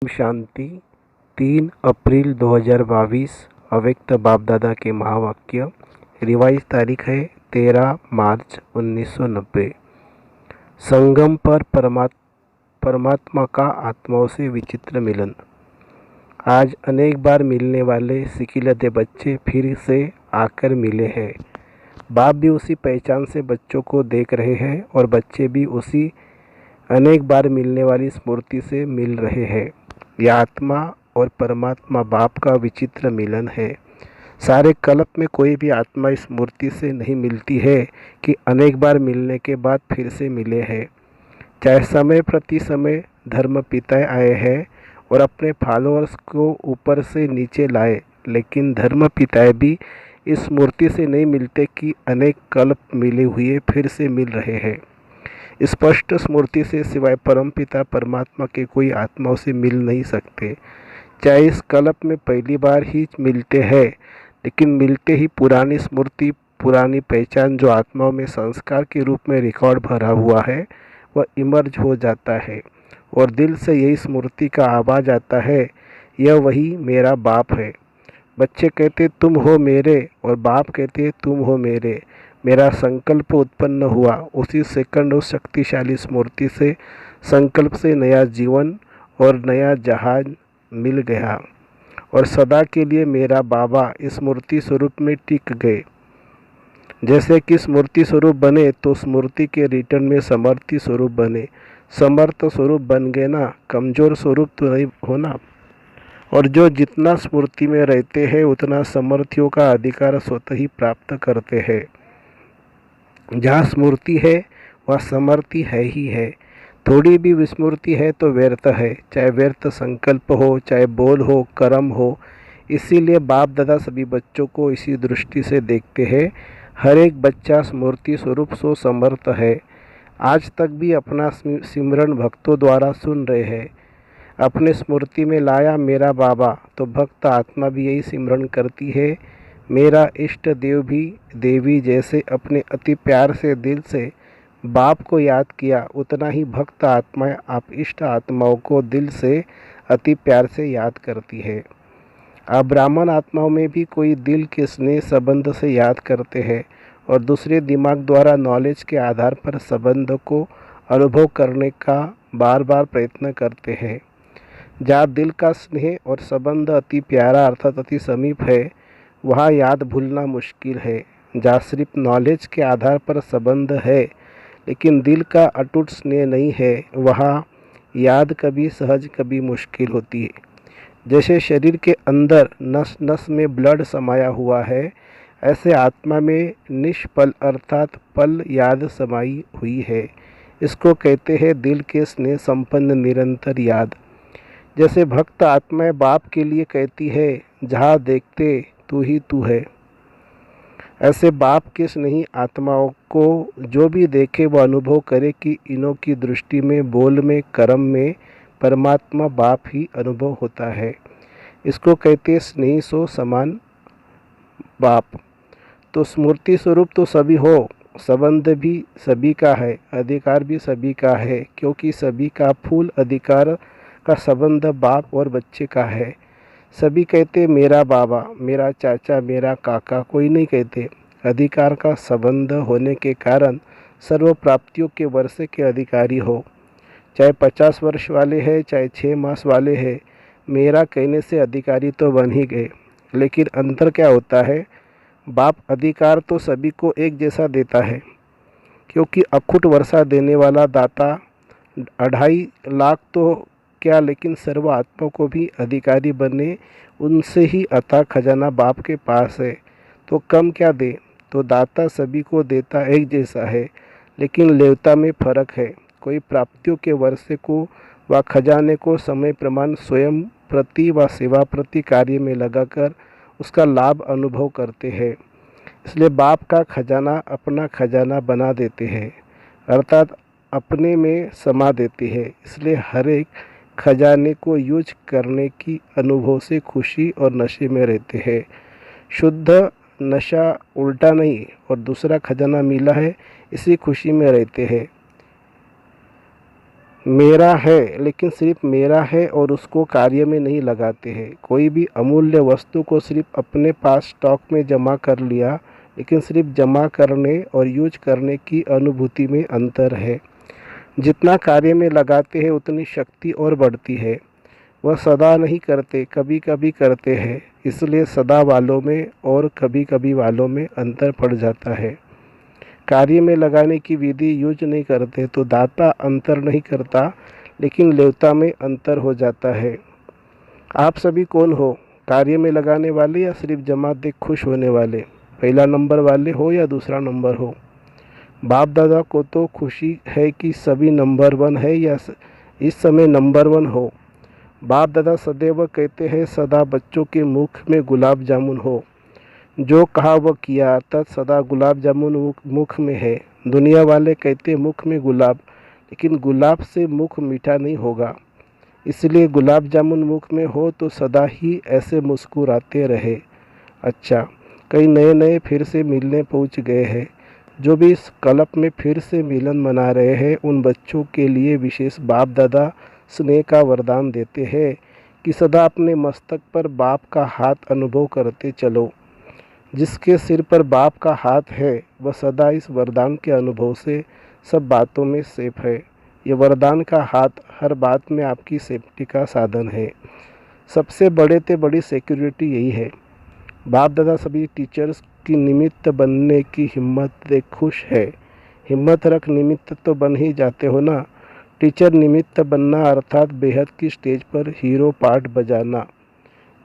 शांति 3 अप्रैल 2022 अव्यक्त बाप दादा के महावाक्य। रिवाइज तारीख है 13 मार्च 1990। संगम पर परमात्मा का आत्माओं से विचित्र मिलन। आज अनेक बार मिलने वाले सिकिलते बच्चे फिर से आकर मिले हैं। बाप भी उसी पहचान से बच्चों को देख रहे हैं और बच्चे भी उसी अनेक बार मिलने वाली स्मृति से मिल रहे हैं। यह आत्मा और परमात्मा बाप का विचित्र मिलन है। सारे कल्प में कोई भी आत्मा इस मूर्ति से नहीं मिलती है कि अनेक बार मिलने के बाद फिर से मिले हैं। चाहे समय प्रति समय धर्म पिताएँ आए हैं और अपने फॉलोअर्स को ऊपर से नीचे लाए, लेकिन धर्म पिताएँ भी इस मूर्ति से नहीं मिलते कि अनेक कल्प मिले हुए फिर से मिल रहे हैं। स्पष्ट स्मृति से सिवाय परमपिता परमात्मा के कोई आत्माओं से मिल नहीं सकते। चाहे इस कल्प में पहली बार ही मिलते हैं, लेकिन मिलते ही पुरानी स्मृति, पुरानी पहचान जो आत्माओं में संस्कार के रूप में रिकॉर्ड भरा हुआ है, वह इमर्ज हो जाता है और दिल से यही स्मृति का आवाज़ आता है, यह वही मेरा बाप है। बच्चे कहते तुम हो मेरे और बाप कहते तुम हो मेरे। मेरा संकल्प उत्पन्न हुआ, उसी सेकंड उस शक्तिशाली स्मृति से संकल्प से नया जीवन और नया जहाज मिल गया और सदा के लिए मेरा बाबा स्मृति स्वरूप में टिक गए। जैसे कि स्मृति स्वरूप बने तो स्मृति के रिटर्न में समर्थी स्वरूप बने। समर्थ स्वरूप बन गए ना, कमज़ोर स्वरूप तो नहीं होना। और जो जितना स्मृति में रहते हैं उतना समर्थियों का अधिकार स्वतः ही प्राप्त करते हैं। जहाँ स्मृति है वह समर्थी है ही है। थोड़ी भी विस्मृति है तो व्यर्थ है, चाहे व्यर्थ संकल्प हो, चाहे बोल हो, कर्म हो। इसीलिए बाप दादा सभी बच्चों को इसी दृष्टि से देखते हैं। हर एक बच्चा स्मृति स्वरूप सो समर्थ है। आज तक भी अपना सिमरन भक्तों द्वारा सुन रहे हैं। अपने स्मृति में लाया मेरा बाबा, तो भक्त आत्मा भी यही सिमरन करती है। मेरा इष्ट देव भी देवी जैसे अपने अति प्यार से दिल से बाप को याद किया, उतना ही भक्त आत्माएं आप इष्ट आत्माओं को दिल से अति प्यार से याद करती है। आप ब्राह्मण आत्माओं में भी कोई दिल के स्नेह संबंध से याद करते हैं और दूसरे दिमाग द्वारा नॉलेज के आधार पर संबंध को अनुभव करने का बार बार प्रयत्न करते हैं। जहाँ दिल का स्नेह और संबंध अति प्यारा अर्थात अति समीप है, वहाँ याद भूलना मुश्किल है। जहाँ सिर्फ नॉलेज के आधार पर संबंध है लेकिन दिल का अटूट स्नेह नहीं है, वहाँ याद कभी सहज कभी मुश्किल होती है। जैसे शरीर के अंदर नस नस में ब्लड समाया हुआ है, ऐसे आत्मा में निष्पल अर्थात पल याद समाई हुई है। इसको कहते हैं दिल के स्नेह संपन्न निरंतर याद। जैसे भक्त आत्माएं बाप के लिए कहती है, जहाँ देखते तू ही तू है। ऐसे बाप के स्नेही आत्माओं को जो भी देखे वह अनुभव करे कि इनों की दृष्टि में, बोल में, कर्म में परमात्मा बाप ही अनुभव होता है। इसको कहते स्नेही सो समान बाप। तो स्मृति स्वरूप तो सभी हो, संबंध भी सभी का है, अधिकार भी सभी का है, क्योंकि सभी का फूल अधिकार का संबंध बाप और बच्चे का है। सभी कहते मेरा बाबा, मेरा चाचा, मेरा काका, कोई नहीं कहते। अधिकार का संबंध होने के कारण सर्व प्राप्तियों के वर्षे के अधिकारी हो। चाहे 50 वर्ष वाले हैं, चाहे 6 मास वाले हैं, मेरा कहने से अधिकारी तो बन ही गए। लेकिन अंतर क्या होता है? बाप अधिकार तो सभी को एक जैसा देता है, क्योंकि अखुट वर्षा देने वाला दाता 2.5 लाख तो क्या, लेकिन सर्व आत्मा को भी अधिकारी बने, उनसे ही अथाह खजाना बाप के पास है। तो कम क्या दे? तो दाता सभी को देता एक जैसा है, लेकिन लेवता में फर्क है। कोई प्राप्तियों के वर्षे को व खजाने को समय प्रमाण स्वयं प्रति व सेवा प्रति कार्य में लगाकर उसका लाभ अनुभव करते हैं। इसलिए बाप का खजाना अपना खजाना बना देते हैं, अर्थात अपने में समा देते हैं। इसलिए हर एक खजाने को यूज करने की अनुभव से खुशी और नशे में रहते हैं। शुद्ध नशा उल्टा नहीं, और दूसरा खजाना मिला है इसी खुशी में रहते हैं। मेरा है लेकिन सिर्फ मेरा है और उसको कार्य में नहीं लगाते हैं। कोई भी अमूल्य वस्तु को सिर्फ अपने पास स्टॉक में जमा कर लिया, लेकिन सिर्फ जमा करने और यूज करने की अनुभूति में अंतर है। जितना कार्य में लगाते हैं उतनी शक्ति और बढ़ती है। वह सदा नहीं करते, कभी कभी करते हैं, इसलिए सदा वालों में और कभी कभी वालों में अंतर पड़ जाता है। कार्य में लगाने की विधि यूज नहीं करते तो दाता अंतर नहीं करता, लेकिन लेवता में अंतर हो जाता है। आप सभी कौन हो, कार्य में लगाने वाले या सिर्फ जमा देख खुश होने वाले? पहला नंबर वाले हो या दूसरा नंबर हो? बाप दादा को तो खुशी है कि सभी नंबर 1 है या इस समय नंबर 1 हो। बाप दादा सदैव कहते हैं सदा बच्चों के मुख में गुलाब जामुन हो। जो कहा वह किया, अर्थात सदा गुलाब जामुन मुख में है। दुनिया वाले कहते मुख में गुलाब, लेकिन गुलाब से मुख मीठा नहीं होगा। इसलिए गुलाब जामुन मुख में हो तो सदा ही ऐसे मुस्कुराते रहे। अच्छा, कई नए नए फिर से मिलने पहुंच गए हैं। जो भी इस कल्प में फिर से मिलन मना रहे हैं, उन बच्चों के लिए विशेष बाप दादा स्नेह का वरदान देते हैं कि सदा अपने मस्तक पर बाप का हाथ अनुभव करते चलो। जिसके सिर पर बाप का हाथ है वह सदा इस वरदान के अनुभव से सब बातों में सेफ है। ये वरदान का हाथ हर बात में आपकी सेफ्टी का साधन है। सबसे बड़े से बड़ी सिक्योरिटी यही है। बाप दादा सभी टीचर्स की निमित्त बनने की हिम्मत देख खुश है। हिम्मत रख निमित्त तो बन ही जाते हो ना। टीचर निमित्त बनना अर्थात बेहद की स्टेज पर हीरो पार्ट बजाना।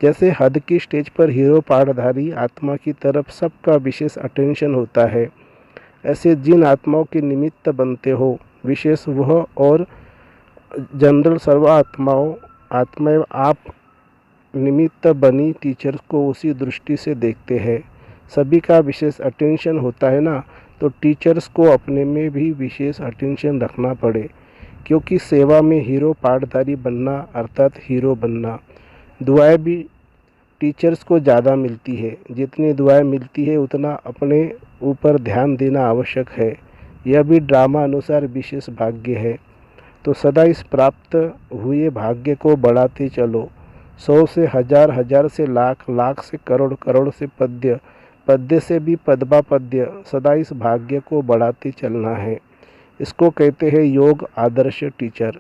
जैसे हद की स्टेज पर हीरो पार्टधारी आत्मा की तरफ सबका विशेष अटेंशन होता है, ऐसे जिन आत्माओं के निमित्त बनते हो, विशेष वह और जनरल सर्व आत्माएं आप निमित्त बनी टीचर्स को उसी दृष्टि से देखते हैं। सभी का विशेष अटेंशन होता है ना, तो टीचर्स को अपने में भी विशेष अटेंशन रखना पड़े, क्योंकि सेवा में हीरो पार्टधारी बनना अर्थात हीरो बनना। दुआएं भी टीचर्स को ज़्यादा मिलती है। जितनी दुआएं मिलती है उतना अपने ऊपर ध्यान देना आवश्यक है। यह भी ड्रामा अनुसार विशेष भाग्य है। तो सदा इस प्राप्त हुए भाग्य को बढ़ाते चलो। 100 से हजार, हजार से लाख, लाख से करोड़, करोड़ से पद्य, पद्य से भी पद्मा पद्य, सदा इस भाग्य को बढ़ाते चलना है। इसको कहते हैं योग आदर्श टीचर।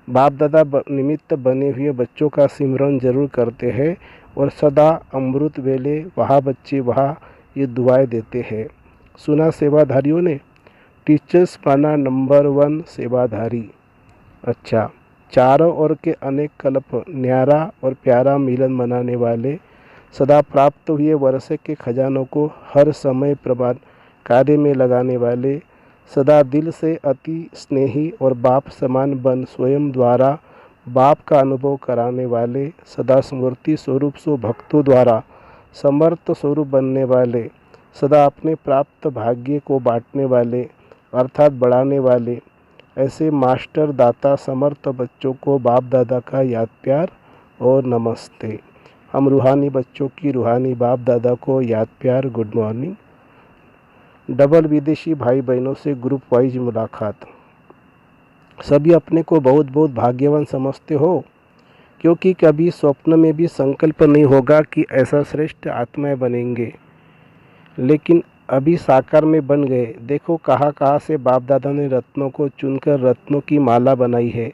बाप दादा निमित्त बने हुए बच्चों का सिमरन जरूर करते हैं और सदा अमृत वेले वहाँ बच्चे वहाँ ये दुआएं देते हैं। सुना सेवाधारियों ने, टीचर्स माना नंबर 1 सेवाधारी। अच्छा, चारों ओर के अनेक कल्प न्यारा और प्यारा मिलन मनाने वाले, सदा प्राप्त हुए वर्षे के खजानों को हर समय प्रमाण कार्य में लगाने वाले, सदा दिल से अति स्नेही और बाप समान बन स्वयं द्वारा बाप का अनुभव कराने वाले, सदा स्मृति स्वरूप सो भक्तों द्वारा समर्थ स्वरूप बनने वाले, सदा अपने प्राप्त भाग्य को बांटने वाले अर्थात बढ़ाने वाले, ऐसे मास्टर दाता समर्थ बच्चों को बाप दादा का याद प्यार और नमस्ते। हम रूहानी बच्चों की रूहानी बाप दादा को याद प्यार गुड मॉर्निंग। डबल विदेशी भाई बहनों से ग्रुप वाइज मुलाकात। सभी अपने को बहुत बहुत भाग्यवान समझते हो, क्योंकि कभी स्वप्न में भी संकल्प नहीं होगा कि ऐसा श्रेष्ठ आत्माएं बनेंगे, लेकिन अभी साकार में बन गए। देखो कहाँ कहाँ से बाप दादा ने रत्नों को चुनकर रत्नों की माला बनाई है।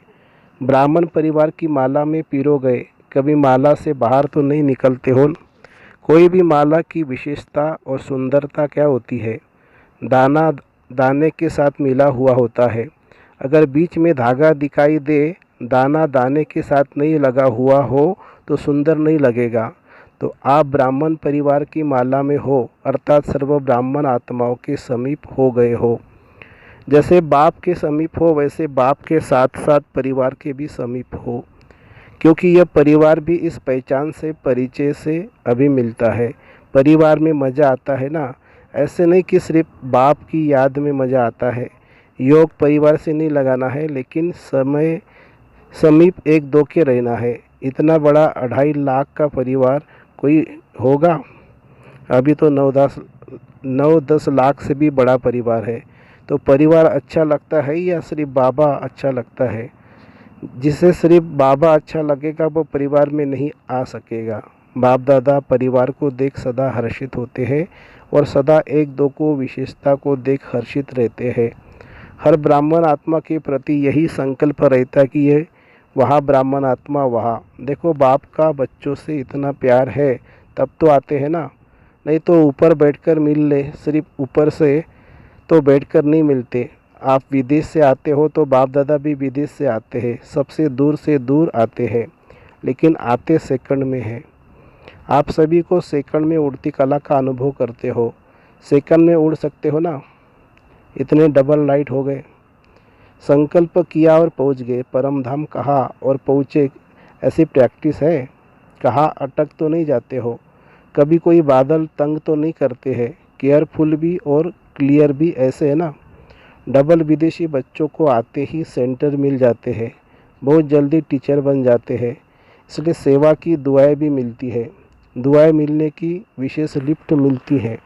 ब्राह्मण परिवार की माला में पिरो गए, कभी माला से बाहर तो नहीं निकलते हो। कोई भी माला की विशेषता और सुंदरता क्या होती है? दाना दाने के साथ मिला हुआ होता है। अगर बीच में धागा दिखाई दे, दाना दाने के साथ नहीं लगा हुआ हो तो सुंदर नहीं लगेगा। तो आप ब्राह्मण परिवार की माला में हो, अर्थात सर्व ब्राह्मण आत्माओं के समीप हो गए हो। जैसे बाप के समीप हो वैसे बाप के साथ साथ परिवार के भी समीप हो, क्योंकि यह परिवार भी इस पहचान से परिचय से अभी मिलता है। परिवार में मज़ा आता है ना, ऐसे नहीं कि सिर्फ बाप की याद में मज़ा आता है। योग परिवार से नहीं लगाना है, लेकिन समय समीप एक दो के रहना है। इतना बड़ा 2.5 लाख का परिवार कोई होगा? अभी तो 9-10 लाख से भी बड़ा परिवार है। तो परिवार अच्छा लगता है या सिर्फ बाबा अच्छा लगता है? जिसे सिर्फ बाबा अच्छा लगेगा वो परिवार में नहीं आ सकेगा। बाप दादा परिवार को देख सदा हर्षित होते हैं और सदा एक दो को विशेषता को देख हर्षित रहते हैं। हर ब्राह्मण आत्मा के प्रति यही संकल्प रहता कि ये वहाँ ब्राह्मण आत्मा वहाँ। देखो बाप का बच्चों से इतना प्यार है तब तो आते हैं ना, नहीं तो ऊपर बैठकर मिल ले, सिर्फ ऊपर से तो बैठकर नहीं मिलते। आप विदेश से आते हो तो बाप दादा भी विदेश से आते हैं, सबसे दूर से दूर आते हैं, लेकिन आते सेकंड में है। आप सभी को सेकंड में उड़ती कला का अनुभव करते हो। सेकंड में उड़ सकते हो ना, इतने डबल लाइट हो गए। संकल्प किया और पहुंच गए, परम धाम कहा और पहुँचे, ऐसी प्रैक्टिस है। कहाँ अटक तो नहीं जाते हो, कभी कोई बादल तंग तो नहीं करते हैं। केयरफुल भी और क्लियर भी ऐसे है ना। डबल विदेशी बच्चों को आते ही सेंटर मिल जाते हैं, बहुत जल्दी टीचर बन जाते हैं, इसलिए सेवा की दुआएं भी मिलती है। दुआएं मिलने की विशेष लिफ्ट मिलती है।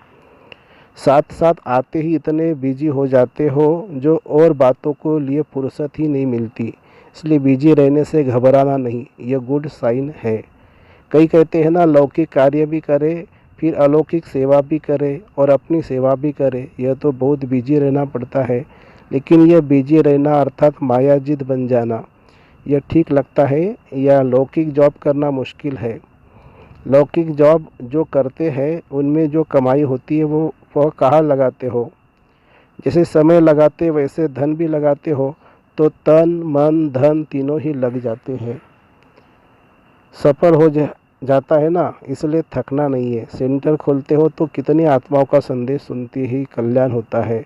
साथ साथ आते ही इतने बिजी हो जाते हो जो और बातों को लिए फुर्सत ही नहीं मिलती। इसलिए बिजी रहने से घबराना नहीं, यह गुड साइन है। कई कहते हैं ना लौकिक कार्य भी करे फिर अलौकिक सेवा भी करे और अपनी सेवा भी करे, यह तो बहुत बिजी रहना पड़ता है। लेकिन यह बिजी रहना अर्थात मायाजिद बन जाना, यह ठीक लगता है या लौकिक जॉब करना मुश्किल है? लौकिक जॉब जो करते हैं उनमें जो कमाई होती है वह कहाँ लगाते हो? जैसे समय लगाते वैसे धन भी लगाते हो, तो तन मन धन तीनों ही लग जाते हैं। सफल हो जाता है ना, इसलिए थकना नहीं है। सेंटर खोलते हो तो कितनी आत्माओं का संदेश सुनती ही कल्याण होता है।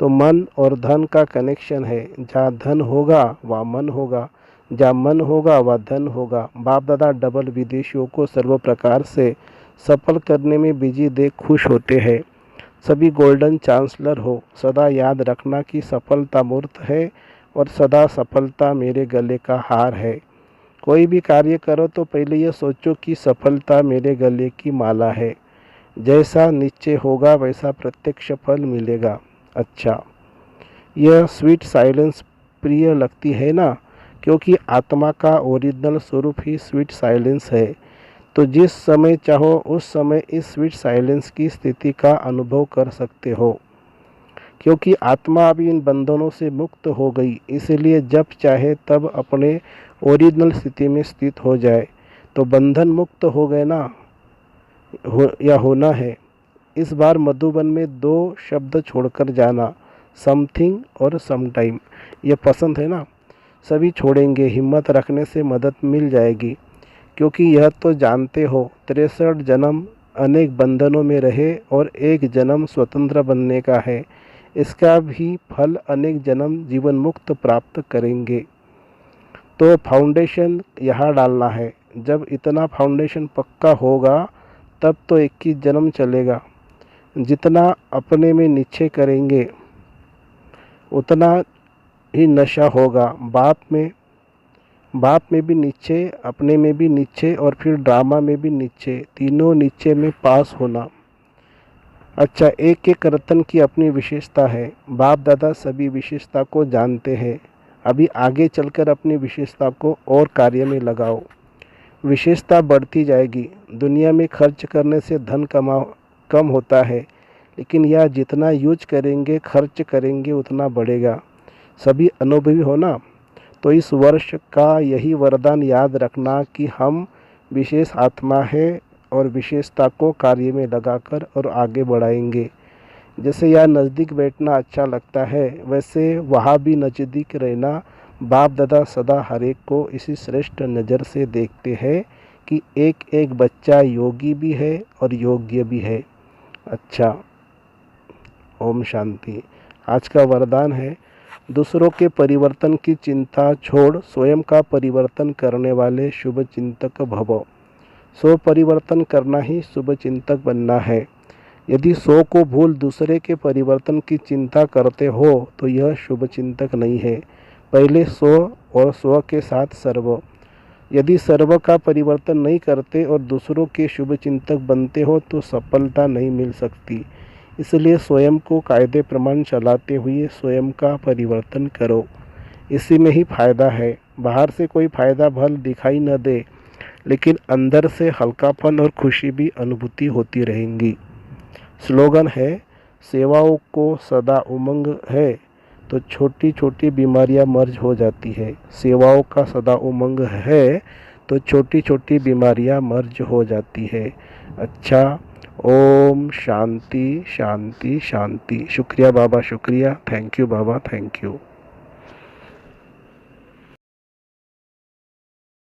तो मन और धन का कनेक्शन है, जहाँ धन होगा वहाँ मन होगा, जहाँ मन होगा वहाँ धन होगा। बाप दादा डबल विदेशियों को सर्व प्रकार से सफल करने में बिजी देख खुश होते हैं। सभी गोल्डन चांसलर हो, सदा याद रखना कि सफलता मूर्त है और सदा सफलता मेरे गले का हार है। कोई भी कार्य करो तो पहले यह सोचो कि सफलता मेरे गले की माला है। जैसा निश्चय होगा वैसा प्रत्यक्ष फल मिलेगा। अच्छा, यह स्वीट साइलेंस प्रिय लगती है ना, क्योंकि आत्मा का ओरिजिनल स्वरूप ही स्वीट साइलेंस है। तो जिस समय चाहो उस समय इस स्वीट साइलेंस की स्थिति का अनुभव कर सकते हो, क्योंकि आत्मा अभी इन बंधनों से मुक्त हो गई, इसलिए जब चाहे तब अपने ओरिजिनल स्थिति में स्थित हो जाए। तो बंधन मुक्त हो गए ना, या होना है। इस बार मधुबन में दो शब्द छोड़कर जाना, समथिंग और समटाइम। ये पसंद है ना, सभी छोड़ेंगे, हिम्मत रखने से मदद मिल जाएगी। क्योंकि यह तो जानते हो 63 जन्म अनेक बंधनों में रहे और एक जन्म स्वतंत्र बनने का है। इसका भी फल अनेक जन्म जीवन मुक्त प्राप्त करेंगे। तो फाउंडेशन यहाँ डालना है। जब इतना फाउंडेशन पक्का होगा तब तो 21 जन्म चलेगा। जितना अपने में निश्चय करेंगे उतना ही नशा होगा। बाप में भी निश्चय, अपने में भी निश्चय और फिर ड्रामा में भी निश्चय, तीनों निश्चय में पास होना। अच्छा, एक एक रतन की अपनी विशेषता है। बाप दादा सभी विशेषता को जानते हैं। अभी आगे चलकर अपनी विशेषता को और कार्य में लगाओ, विशेषता बढ़ती जाएगी। दुनिया में खर्च करने से धन कम होता है, लेकिन यह जितना यूज करेंगे खर्च करेंगे उतना बढ़ेगा। सभी अनुभवी हो ना, तो इस वर्ष का यही वरदान याद रखना कि हम विशेष आत्मा है और विशेषता को कार्य में लगाकर और आगे बढ़ाएंगे। जैसे यहाँ नज़दीक बैठना अच्छा लगता है, वैसे वहाँ भी नज़दीक रहना। बाप दादा सदा हर एक को इसी श्रेष्ठ नज़र से देखते हैं कि एक एक बच्चा योगी भी है और योग्य भी है। अच्छा, ओम शांति। आज का वरदान है, दूसरों के परिवर्तन की चिंता छोड़ स्वयं का परिवर्तन करने वाले शुभ चिंतक भव। स्व परिवर्तन करना ही शुभ चिंतक बनना है। यदि स्व को भूल दूसरे के परिवर्तन की चिंता करते हो तो यह शुभ चिंतक नहीं है। पहले स्व और स्व के साथ सर्व। यदि सर्व का परिवर्तन नहीं करते और दूसरों के शुभ चिंतक बनते हो तो सफलता नहीं मिल सकती। इसलिए स्वयं को कायदे प्रमाण चलाते हुए स्वयं का परिवर्तन करो, इसी में ही फायदा है। बाहर से कोई फ़ायदा भल दिखाई न दे, लेकिन अंदर से हल्कापन और खुशी भी अनुभूति होती रहेंगी। स्लोगन है, सेवाओं को सदा उमंग है तो छोटी छोटी बीमारियां मर्ज हो जाती है। सेवाओं का सदा उमंग है तो छोटी छोटी बीमारियां मर्ज हो जाती है। अच्छा, ओम शांति शांति शांति। शुक्रिया बाबा, शुक्रिया। Thank you Baba, thank you.